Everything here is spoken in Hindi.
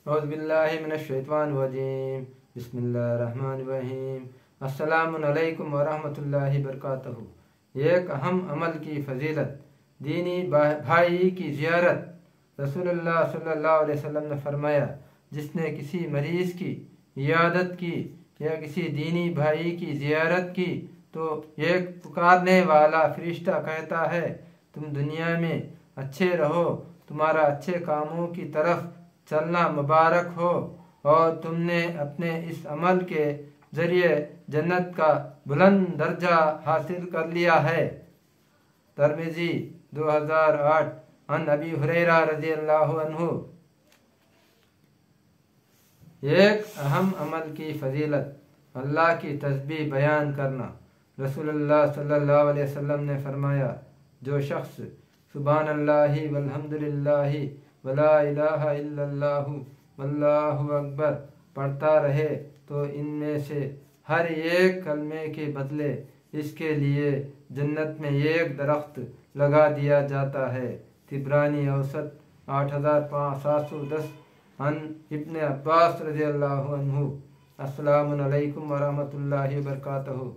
औज़ुबिल्लाहिमिनश्शैतानिर्रजीम बिस्मिल्लाहिर्रहमानिर्रहीम। अस्सलामु अलैकुम वरहमतुल्लाहि वबरकातुहू। एक अहम अमल की फजीलत, दीनी भाई की ज़ियारत। रसूलुल्लाह सल्लल्लाहु अलैहि वसल्लम ने फरमाया, जिसने किसी मरीज़ की इयादत की या किसी दीनी भाई की ज़ियारत की तो एक पुकारने वाला फरिश्ता कहता है, तुम दुनिया में अच्छे रहो, तुम्हारा अच्छे कामों की तरफ चलना मुबारक हो और तुमने अपने इस अमल के ज़रिए जन्नत का बुलंद दर्जा हासिल कर लिया है। तिरमिज़ी 2008। अन अबी हुरैरा रज़ियल्लाहु अन्हु। एक अहम अमल की फजीलत, अल्लाह की तस्बीह बयान करना। रसूलुल्लाह सल्लल्लाहु अलैहि वसल्लम ने फरमाया, जो शख्स सुब्हानल्लाहि वल्हम्दुलिल्लाहि वला इलाहा इल्लल्लाहु वल्लाहु अकबर पढ़ता रहे तो इनमें से हर एक कलमे के बदले इसके लिए जन्नत में एक दरख्त लगा दिया जाता है। तिबरानी औसत 8710। अन इब्न अब्बास रज़ियल्लाहु अन्हु। अस्सलामु अलैकुम वरहमतुल्लाहि वबरकातुहू।